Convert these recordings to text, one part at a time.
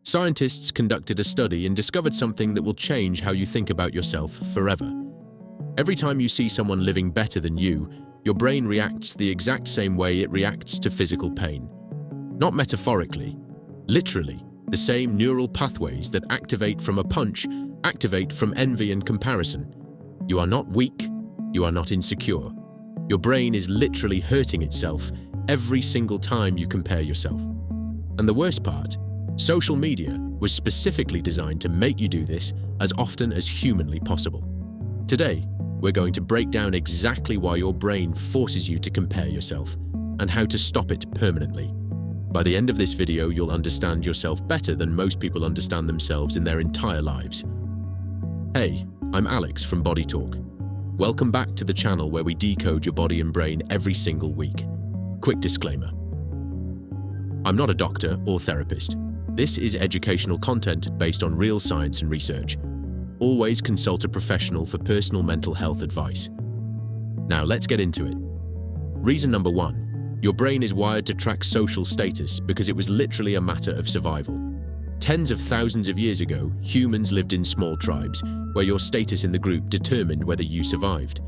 Scientists conducted a study and discovered something that will change how you think about yourself forever. Every time you see someone living better than you, your brain reacts the exact same way it reacts to physical pain. Not metaphorically, literally. The same neural pathways that activate from a punch activate from envy and comparison. You are not weak, you are not insecure. Your brain is literally hurting itself every single time you compare yourself. And the worst part, social media was specifically designed to make you do this as often as humanly possible. Today, we're going to break down exactly why your brain forces you to compare yourself and how to stop it permanently. By the end of this video, you'll understand yourself better than most people understand themselves in their entire lives. Hey, I'm Alex from Body Talk. Welcome back to the channel where we decode your body and brain every single week. Quick disclaimer. I'm not a doctor or therapist. This is educational content based on real science and research. Always consult a professional for personal mental health advice. Now let's get into it. Reason number 1. Your brain is wired to track social status because it was literally a matter of survival. Tens of thousands of years ago, humans lived in small tribes where your status in the group determined whether you survived.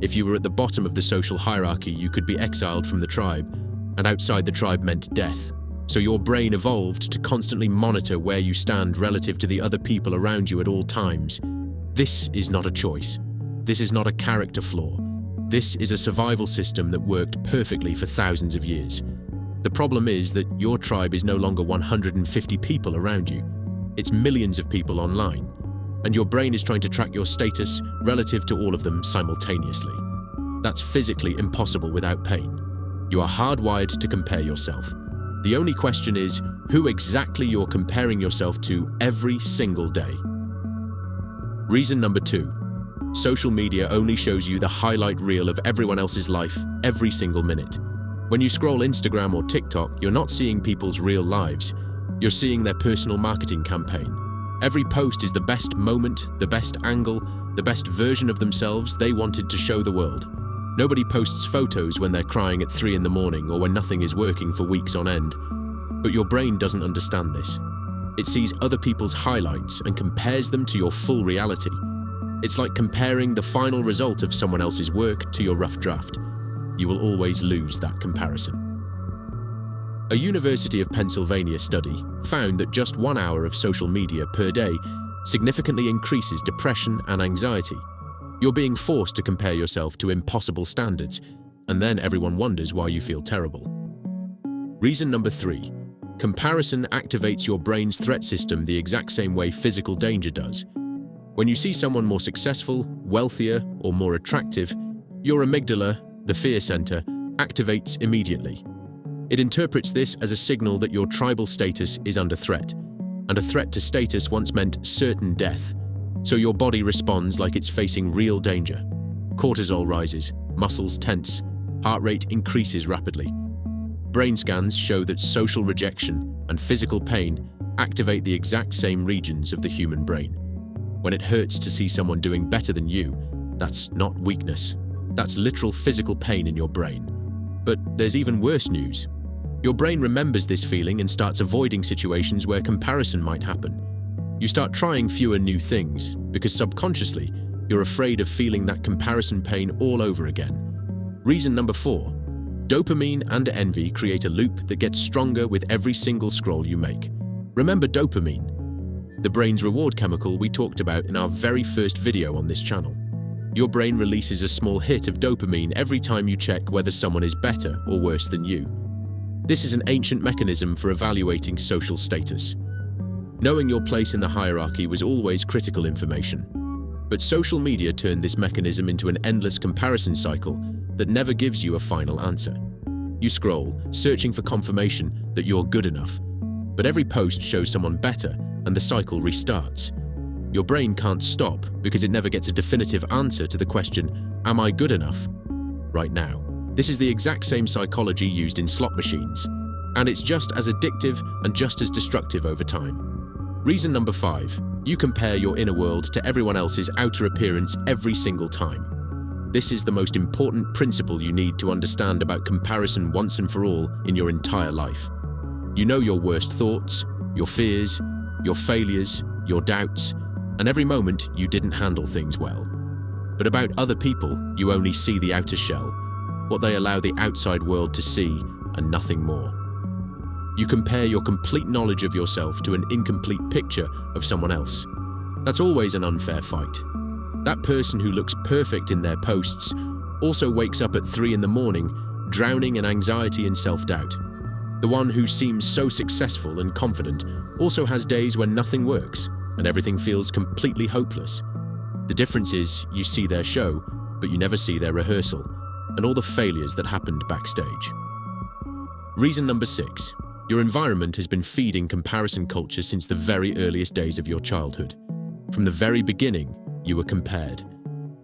If you were at the bottom of the social hierarchy, you could be exiled from the tribe, and outside the tribe meant death. So your brain evolved to constantly monitor where you stand relative to the other people around you at all times. This is not a choice. This is not a character flaw. This is a survival system that worked perfectly for thousands of years. The problem is that your tribe is no longer 150 people around you. It's millions of people online, and your brain is trying to track your status relative to all of them simultaneously. That's physically impossible without pain. You are hardwired to compare yourself. The only question is who exactly you're comparing yourself to every single day. Reason number 2. Social media only shows you the highlight reel of everyone else's life every single minute. When you scroll Instagram or TikTok, you're not seeing people's real lives. You're seeing their personal marketing campaign. Every post is the best moment, the best angle, the best version of themselves they wanted to show the world. Nobody posts photos when they're crying at 3 in the morning or when nothing is working for weeks on end. But your brain doesn't understand this. It sees other people's highlights and compares them to your full reality. It's like comparing the final result of someone else's work to your rough draft. You will always lose that comparison. A University of Pennsylvania study found that just 1 hour of social media per day significantly increases depression and anxiety. You're being forced to compare yourself to impossible standards, and then everyone wonders why you feel terrible. Reason number 3. Comparison activates your brain's threat system the exact same way physical danger does. When you see someone more successful, wealthier, or more attractive, your amygdala, the fear center, activates immediately. It interprets this as a signal that your tribal status is under threat, and a threat to status once meant certain death. So your body responds like it's facing real danger. Cortisol rises, muscles tense, heart rate increases rapidly. Brain scans show that social rejection and physical pain activate the exact same regions of the human brain. When it hurts to see someone doing better than you, that's not weakness. That's literal physical pain in your brain. But there's even worse news. Your brain remembers this feeling and starts avoiding situations where comparison might happen. You start trying fewer new things because subconsciously, you're afraid of feeling that comparison pain all over again. Reason number 4. Dopamine and envy create a loop that gets stronger with every single scroll you make. Remember dopamine, the brain's reward chemical we talked about in our very first video on this channel. Your brain releases a small hit of dopamine every time you check whether someone is better or worse than you. This is an ancient mechanism for evaluating social status. Knowing your place in the hierarchy was always critical information. But social media turned this mechanism into an endless comparison cycle that never gives you a final answer. You scroll, searching for confirmation that you're good enough. But every post shows someone better, and the cycle restarts. Your brain can't stop because it never gets a definitive answer to the question, am I good enough? Right now. This is the exact same psychology used in slot machines, and it's just as addictive and just as destructive over time. Reason number 5. You compare your inner world to everyone else's outer appearance every single time. This is the most important principle you need to understand about comparison once and for all in your entire life. You know your worst thoughts, Your fears, your failures, your doubts, and every moment you didn't handle things well. But about other people, you only see the outer shell, what they allow the outside world to see, and nothing more. You compare your complete knowledge of yourself to an incomplete picture of someone else. That's always an unfair fight. That person who looks perfect in their posts also wakes up at 3 in the morning, drowning in anxiety and self-doubt. The one who seems so successful and confident also has days when nothing works and everything feels completely hopeless. The difference is you see their show, but you never see their rehearsal and all the failures that happened backstage. Reason number 6. Your environment has been feeding comparison culture since the very earliest days of your childhood. From the very beginning, you were compared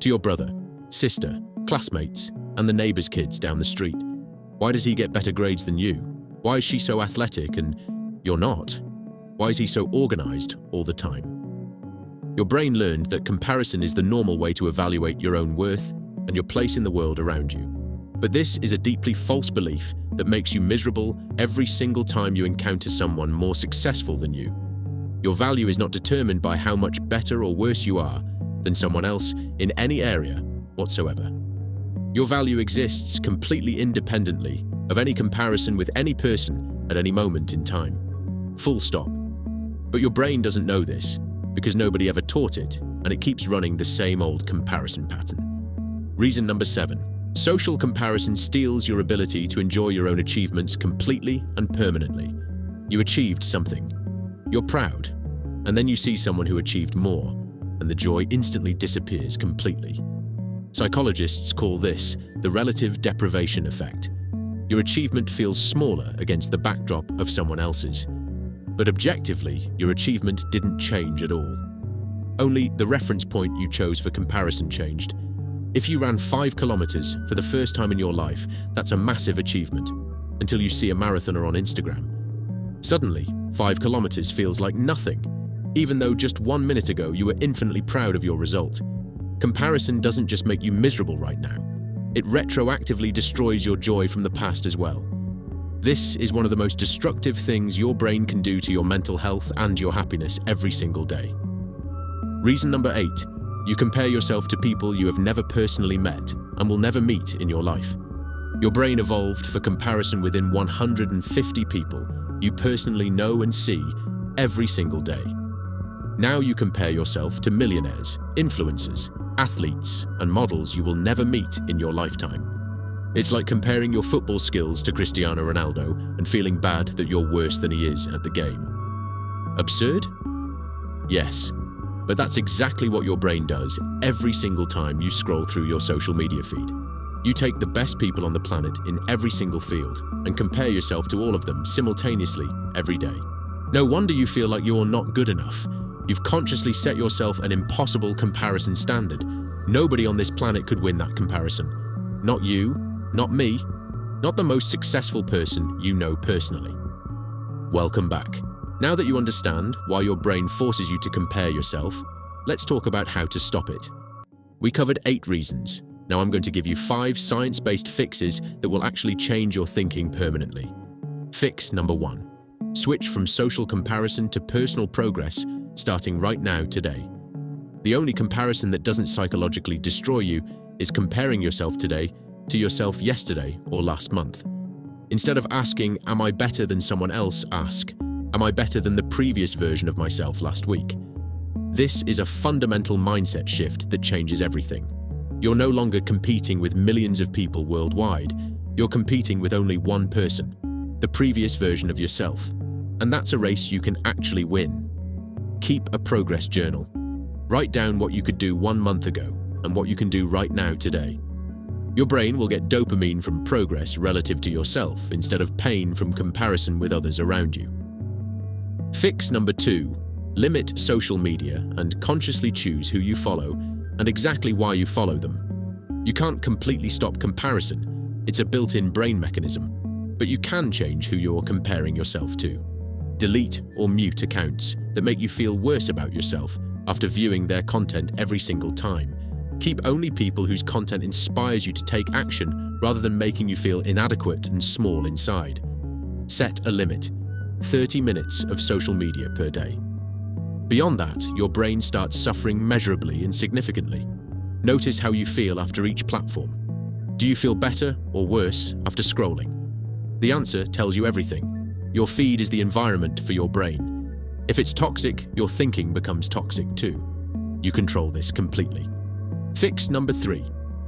to your brother, sister, classmates, and the neighbor's kids down the street. Why does he get better grades than you? Why is she so athletic and you're not? Why is he so organized all the time? Your brain learned that comparison is the normal way to evaluate your own worth and your place in the world around you. But this is a deeply false belief that makes you miserable every single time you encounter someone more successful than you. Your value is not determined by how much better or worse you are than someone else in any area whatsoever. Your value exists completely independently of any comparison with any person at any moment in time. Full stop. But your brain doesn't know this because nobody ever taught it, and it keeps running the same old comparison pattern. Reason number 7. Social comparison steals your ability to enjoy your own achievements completely and permanently. You achieved something. You're proud, and then you see someone who achieved more, and the joy instantly disappears completely. Psychologists call this the relative deprivation effect. Your achievement feels smaller against the backdrop of someone else's. But objectively, your achievement didn't change at all. Only the reference point you chose for comparison changed. If you ran 5 kilometers for the first time in your life, that's a massive achievement, until you see a marathoner on Instagram. Suddenly, 5 kilometers feels like nothing, even though just 1 minute ago you were infinitely proud of your result. Comparison doesn't just make you miserable right now. It retroactively destroys your joy from the past as well. This is one of the most destructive things your brain can do to your mental health and your happiness every single day. Reason number 8. You compare yourself to people you have never personally met and will never meet in your life. Your brain evolved for comparison within 150 people you personally know and see every single day. Now you compare yourself to millionaires, influencers, athletes, and models you will never meet in your lifetime. It's like comparing your football skills to Cristiano Ronaldo and feeling bad that you're worse than he is at the game. Absurd? Yes, but that's exactly what your brain does every single time you scroll through your social media feed. You take the best people on the planet in every single field and compare yourself to all of them simultaneously every day. No wonder you feel like you're not good enough. You've consciously set yourself an impossible comparison standard. Nobody on this planet could win that comparison. Not you, not me, not the most successful person you know personally. Welcome back. Now that you understand why your brain forces you to compare yourself, let's talk about how to stop it. We covered 8 reasons. Now I'm going to give you 5 science-based fixes that will actually change your thinking permanently. Fix number 1. Switch from social comparison to personal progress, starting right now today. The only comparison that doesn't psychologically destroy you is comparing yourself today to yourself yesterday or last month. Instead of asking, "Am I better than someone else?" ask, "Am I better than the previous version of myself last week?" This is a fundamental mindset shift that changes everything. You're no longer competing with millions of people worldwide. You're competing with only one person, the previous version of yourself. And that's a race you can actually win. Keep a progress journal. Write down what you could do 1 month ago and what you can do right now today. Your brain will get dopamine from progress relative to yourself instead of pain from comparison with others around you. Fix number 2. Limit social media and consciously choose who you follow and exactly why you follow them. You can't completely stop comparison. It's a built-in brain mechanism. But you can change who you're comparing yourself to. Delete or mute accounts that make you feel worse about yourself after viewing their content every single time. Keep only people whose content inspires you to take action rather than making you feel inadequate and small inside. Set a limit. 30 minutes of social media per day. Beyond that, your brain starts suffering measurably and significantly. Notice how you feel after each platform. Do you feel better or worse after scrolling? The answer tells you everything. Your feed is the environment for your brain. If it's toxic, your thinking becomes toxic too. You control this completely. Fix number 3.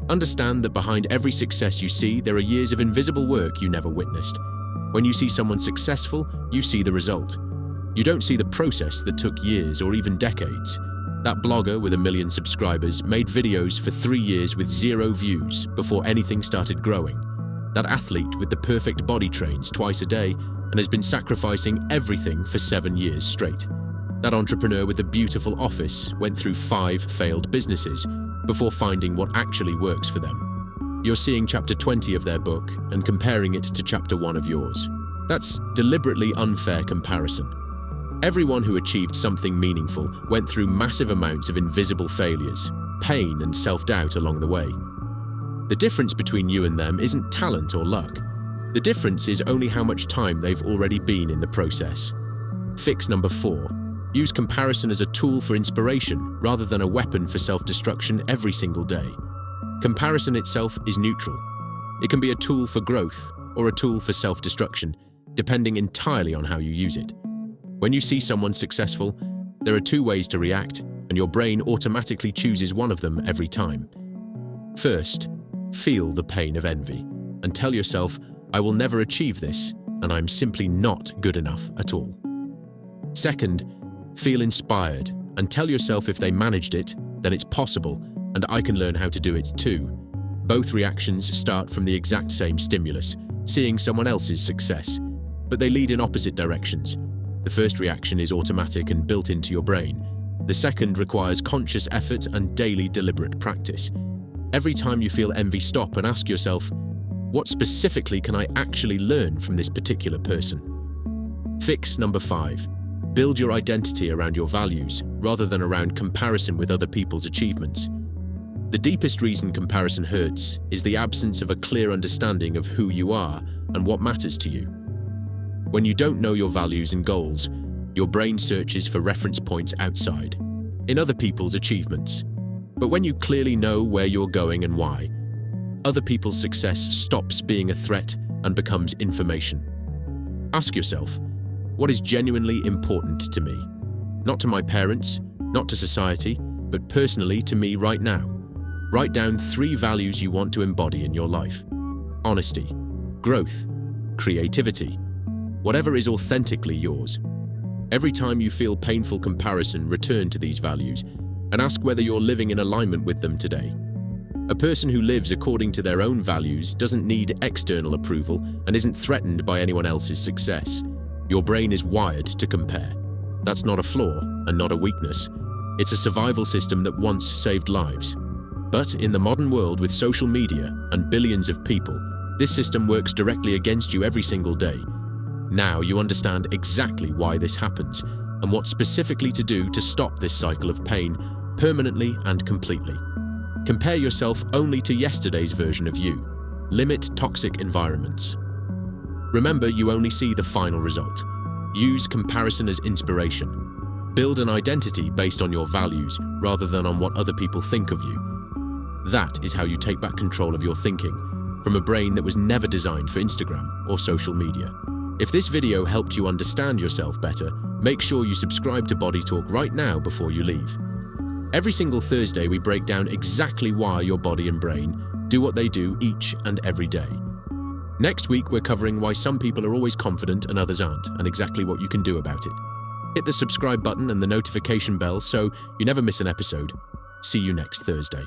Understand that behind every success you see, there are years of invisible work you never witnessed. When you see someone successful, you see the result. You don't see the process that took years or even decades. That blogger with 1 million subscribers made videos for 3 years with 0 views before anything started growing. That athlete with the perfect body trains twice a day and has been sacrificing everything for 7 years straight. That entrepreneur with the beautiful office went through 5 failed businesses before finding what actually works for them. You're seeing chapter 20 of their book and comparing it to chapter 1 of yours. That's deliberately unfair comparison. Everyone who achieved something meaningful went through massive amounts of invisible failures, pain and self-doubt along the way. The difference between you and them isn't talent or luck. The difference is only how much time they've already been in the process. Fix number 4. Use comparison as a tool for inspiration rather than a weapon for self-destruction every single day. Comparison itself is neutral. It can be a tool for growth or a tool for self-destruction, depending entirely on how you use it. When you see someone successful, there are 2 ways to react, and your brain automatically chooses one of them every time. First, feel the pain of envy and tell yourself, I will never achieve this, and I'm simply not good enough at all. Second, feel inspired and tell yourself if they managed it, then it's possible, and I can learn how to do it too. Both reactions start from the exact same stimulus, seeing someone else's success, but they lead in opposite directions. The first reaction is automatic and built into your brain. The second requires conscious effort and daily deliberate practice. Every time you feel envy, stop and ask yourself, what specifically can I actually learn from this particular person? Fix number 5. Build your identity around your values, rather than around comparison with other people's achievements. The deepest reason comparison hurts is the absence of a clear understanding of who you are and what matters to you. When you don't know your values and goals, your brain searches for reference points outside, in other people's achievements. But when you clearly know where you're going and why, other people's success stops being a threat and becomes information. Ask yourself, what is genuinely important to me? Not to my parents, not to society, but personally to me right now. Write down 3 values you want to embody in your life. Honesty, growth, creativity, whatever is authentically yours. Every time you feel painful comparison, return to these values and ask whether you're living in alignment with them today. A person who lives according to their own values doesn't need external approval and isn't threatened by anyone else's success. Your brain is wired to compare. That's not a flaw and not a weakness. It's a survival system that once saved lives. But in the modern world with social media and billions of people, this system works directly against you every single day. Now you understand exactly why this happens and what specifically to do to stop this cycle of pain permanently and completely. Compare yourself only to yesterday's version of you. Limit toxic environments. Remember, you only see the final result. Use comparison as inspiration. Build an identity based on your values rather than on what other people think of you. That is how you take back control of your thinking from a brain that was never designed for Instagram or social media. If this video helped you understand yourself better, make sure you subscribe to Body Talk right now before you leave. Every single Thursday, we break down exactly why your body and brain do what they do each and every day. Next week, we're covering why some people are always confident and others aren't, and exactly what you can do about it. Hit the subscribe button and the notification bell so you never miss an episode. See you next Thursday.